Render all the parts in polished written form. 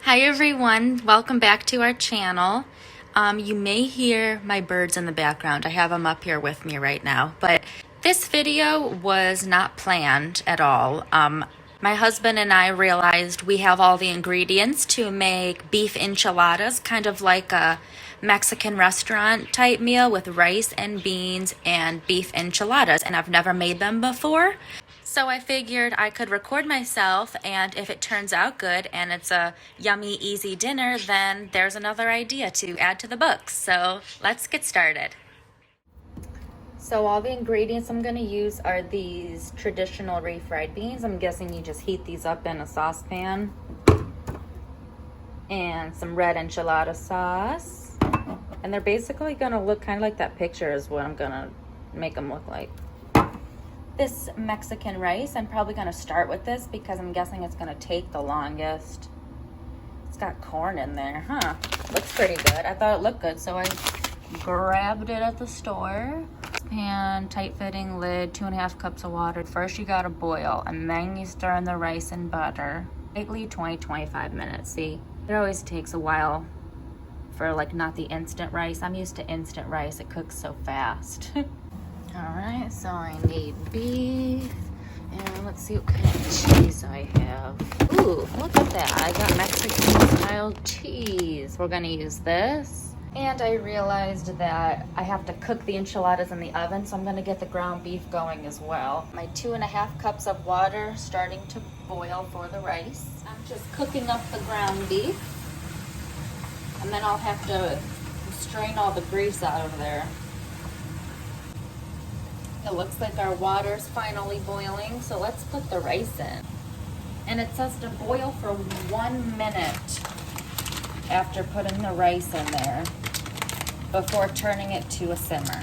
Hi everyone, welcome back to our channel. You may hear my birds in the background. I have them up here with me right now, but this video was not planned at all. My husband and I realized we have all the ingredients to make beef enchiladas, kind of like a Mexican restaurant type meal with rice and beans and beef enchiladas, and I've never made them before. So I figured I could record myself, and if it turns out good and it's a yummy, easy dinner, then there's another idea to add to the book. So let's get started. So all the ingredients I'm going to use are these traditional refried beans. I'm guessing you just heat these up in a saucepan. And some red enchilada sauce. And they're basically going to look kind of like that picture is what I'm going to make them look like. This Mexican rice, I'm probably going to start with this because I'm guessing it's going to take the longest. It's got corn in there, huh? Looks pretty good. I thought it looked good, so I grabbed it at the store. Pan, tight-fitting lid, 2.5 cups of water. First you got to boil, and then you stir in the rice and butter. Lightly 20-25 minutes. See, it always takes a while for like not the instant rice. I'm used to instant rice. It cooks so fast. Alright, so I need beef, and let's see what kind of cheese I have. Ooh, look at that. I got Mexican style cheese. We're gonna use this. And I realized that I have to cook the enchiladas in the oven, so I'm gonna get the ground beef going as well. My 2.5 cups of water starting to boil for the rice. I'm just cooking up the ground beef, and then I'll have to strain all the grease out of there. It looks like our water's finally boiling, so let's put the rice in. And it says to boil for 1 minute after putting the rice in there before turning it to a simmer.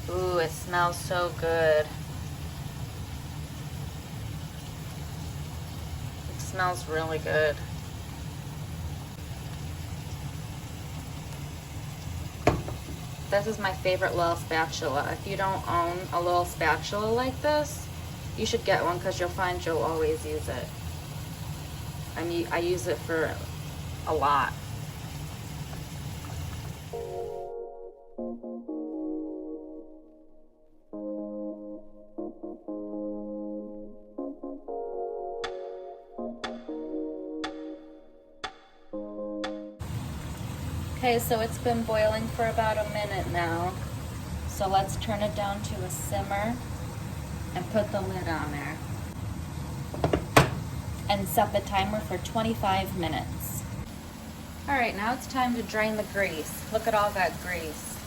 Ooh, it smells so good. It smells really good. This is my favorite little spatula. If you don't own a little spatula like this, you should get one because you'll find you'll always use it. I use it for a lot. Okay, so it's been boiling for about a minute now. So let's turn it down to a simmer and put the lid on there. And set the timer for 25 minutes. All right, now it's time to drain the grease. Look at all that grease.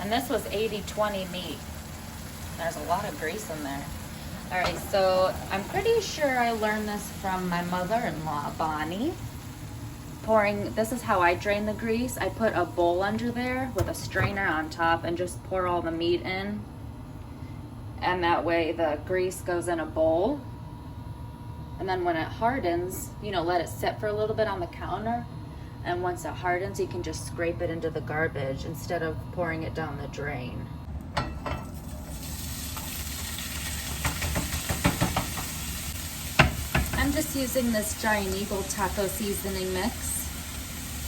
And this was 80-20 meat. There's a lot of grease in there. All right, so I'm pretty sure I learned this from my mother-in-law, Bonnie. This is how I drain the grease. I put a bowl under there with a strainer on top and just pour all the meat in. And that way the grease goes in a bowl. And then when it hardens, let it sit for a little bit on the counter. And once it hardens, you can just scrape it into the garbage instead of pouring it down the drain. I'm just using this Giant Eagle taco seasoning mix.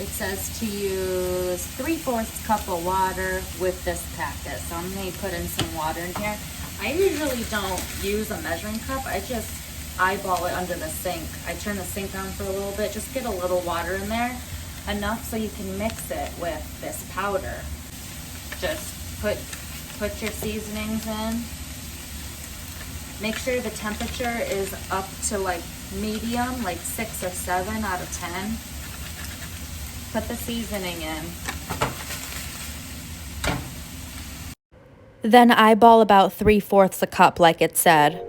It says to use 3/4 cup of water with this packet. So I'm going to put in some water in here. I usually don't use a measuring cup. I just eyeball it under the sink. I turn the sink on for a little bit. Just get a little water in there. Enough so you can mix it with this powder. Just put your seasonings in. Make sure the temperature is up to like medium, like 6 or 7 out of 10. Put the seasoning in. Then eyeball about 3/4 a cup like it said.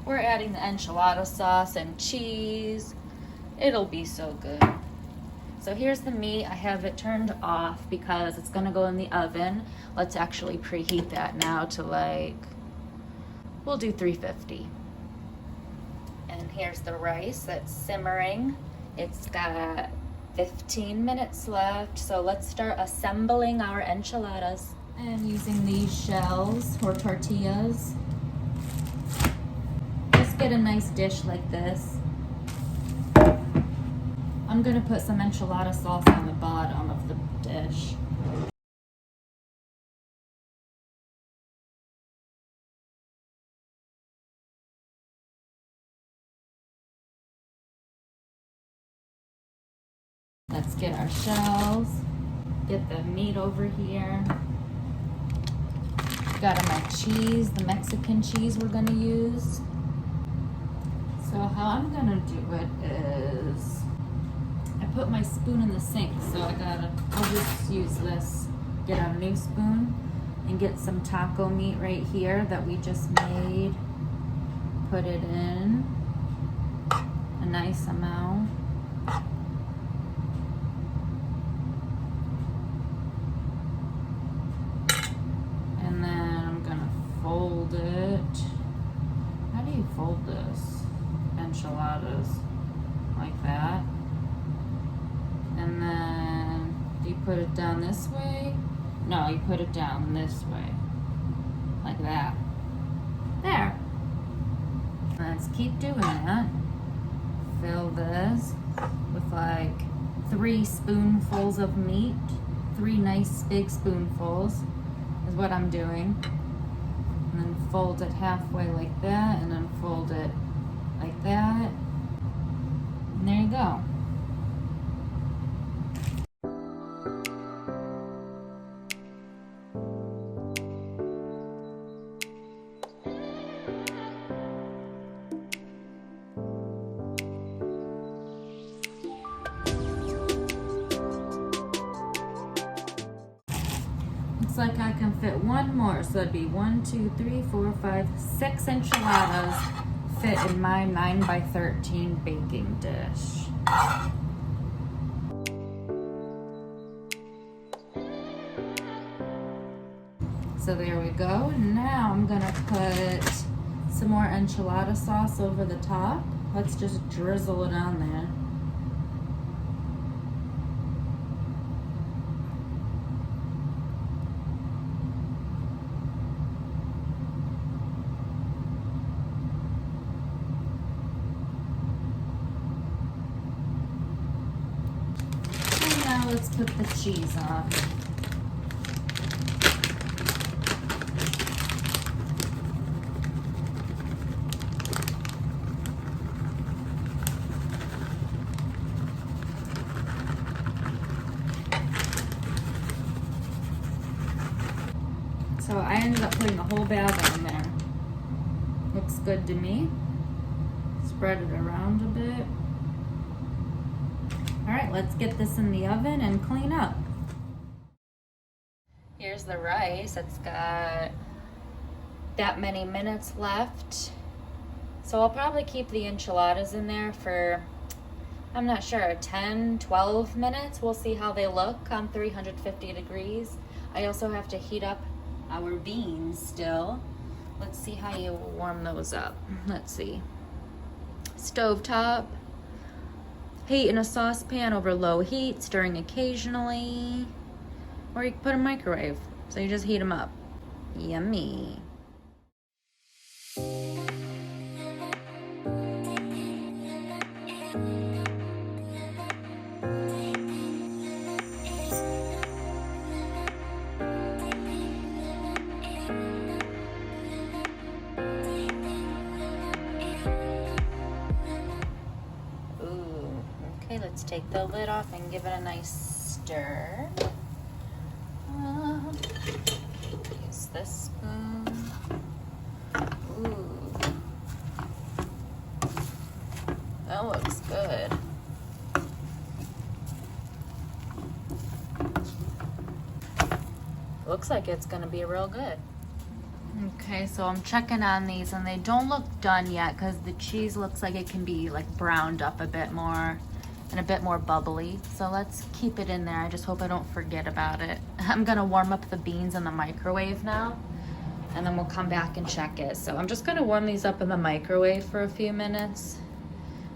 We're adding the enchilada sauce and cheese. It'll be so good. So here's the meat. I have it turned off because it's gonna go in the oven. Let's actually preheat that now to like, we'll do 350. And here's the rice that's simmering. It's got 15 minutes left. So let's start assembling our enchiladas. And using these shells or tortillas. Just get a nice dish like this. I'm gonna put some enchilada sauce on the bottom of the dish. Let's get our shells, get the meat over here. Got my cheese, the Mexican cheese we're gonna use. So how I'm gonna do it is, I put my spoon in the sink, so I'll just use this, get a new spoon and get some taco meat right here that we just made. Put it in, a nice amount. And then I'm gonna fold it. How do you fold this? Enchiladas, like that. And then, do you put it down this way? No, you put it down this way. Like that. There. Let's keep doing that. Fill this with like 3 spoonfuls of meat. 3 nice big spoonfuls is what I'm doing. And then fold it halfway like that, and then fold it like that. And there you go. Looks like I can fit one more, so that'd be 1, 2, 3, 4, 5, 6 enchiladas fit in my 9x13 baking dish. So there we go. Now I'm gonna put some more enchilada sauce over the top. Let's just drizzle it on there. Now let's put the cheese on. So I ended up putting the whole bag on there. Looks good to me. Spread it around a bit. All right, let's get this in the oven and clean up. Here's the rice. It's got that many minutes left. So I'll probably keep the enchiladas in there for, I'm not sure, 10, 12 minutes. We'll see how they look on 350 degrees. I also have to heat up our beans still. Let's see how you warm those up. Let's see. Stovetop. Heat in a saucepan over low heat, stirring occasionally. Or you can put in a microwave. So you just heat them up. Yummy. Let's take the lid off and give it a nice stir. Use this spoon. Ooh, that looks good. Looks like it's gonna be real good. Okay, so I'm checking on these and they don't look done yet because the cheese looks like it can be like browned up a bit more. and a bit more bubbly. So let's keep it in there. I just hope I don't forget about it. I'm gonna warm up the beans in the microwave now, and then we'll come back and check it. So I'm just gonna warm these up in the microwave for a few minutes.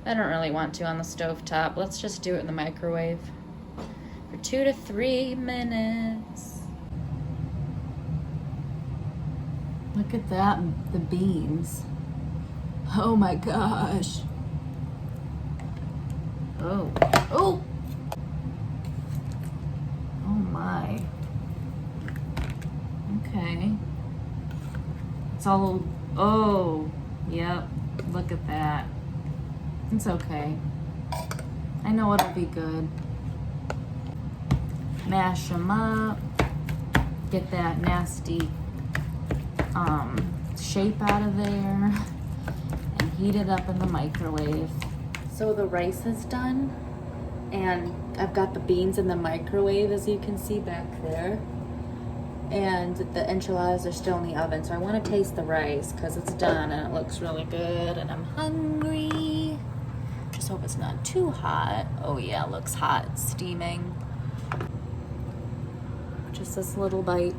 I don't really want to on the stovetop. Let's just do it in the microwave for 2 to 3 minutes. Look at that, the beans. Oh my gosh. Oh, oh. Oh my. Okay. It's all, oh, yep. Look at that. It's okay. I know it'll be good. Mash them up. Get that nasty shape out of there. And heat it up in the microwave. So the rice is done. And I've got the beans in the microwave, as you can see back there. And the enchiladas are still in the oven. So I want to taste the rice because it's done and it looks really good. And I'm hungry. Just hope it's not too hot. Oh yeah, it looks hot. It's steaming. Just this little bite.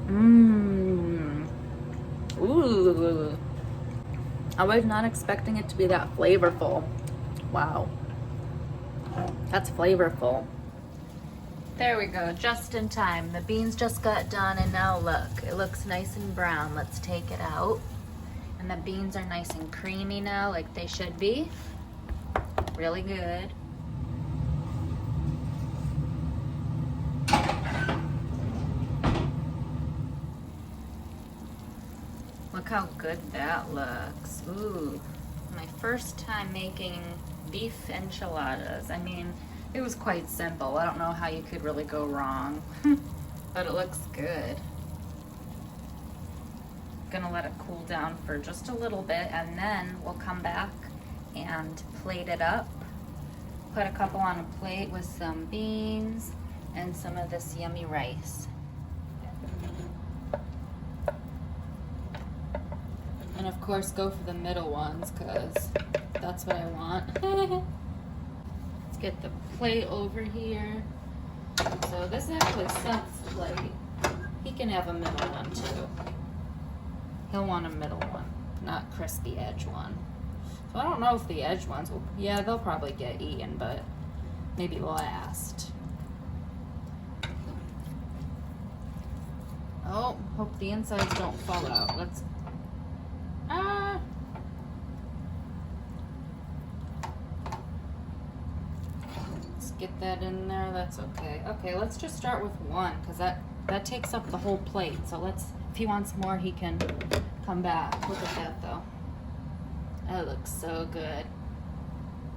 Mmm. Ooh. I was not expecting it to be that flavorful. Wow. That's flavorful. There we go, just in time. The beans just got done and now look, it looks nice and brown. Let's take it out. And the beans are nice and creamy now, like they should be. Really good. Look how good that looks. Ooh, my first time making beef enchiladas. I mean, it was quite simple. I don't know how you could really go wrong, but it looks good. Gonna let it cool down for just a little bit, and then we'll come back and plate it up. Put a couple on a plate with some beans and some of this yummy rice. And of course, go for the middle ones because that's what I want. Let's get the plate over here. So this actually Seth's plate. He can have a middle one too. He'll want a middle one, not crispy edge one. So I don't know if the edge ones will, yeah, they'll probably get eaten, but maybe last. Oh, hope the insides don't fall out. Let's get that in there. That's okay. Okay, let's just start with one because that takes up the whole plate. So let's, if he wants more, he can come back. Look at that though. That looks so good.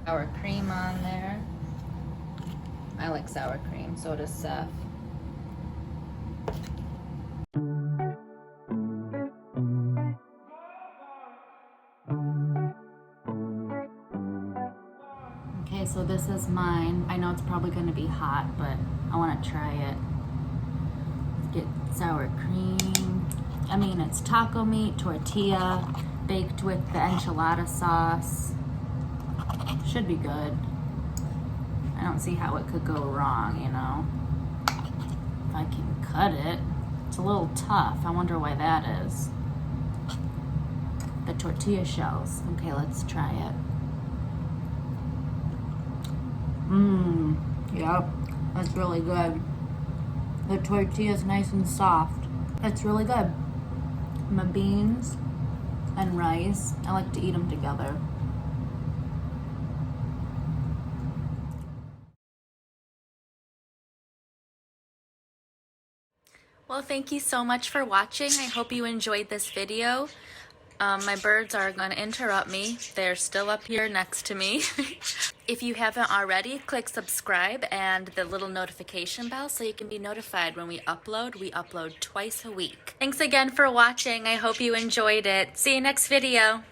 Sour cream on there. I like sour cream, so does Seth. Okay, so this is mine. I know it's probably going to be hot, but I want to try it. Let's get sour cream. I mean, it's taco meat, tortilla, baked with the enchilada sauce. Should be good. I don't see how it could go wrong, you know. If I can cut it. It's a little tough. I wonder why that is. The tortilla shells. Okay, let's try it. Mmm, yep, that's really good. The tortilla is nice and soft. It's really good. My beans and rice, I like to eat them together. Well, thank you so much for watching. I hope you enjoyed this video. My birds are going to interrupt me. They're still up here next to me. If you haven't already, click subscribe and the little notification bell so you can be notified when we upload. We upload twice a week. Thanks again for watching. I hope you enjoyed it. See you next video.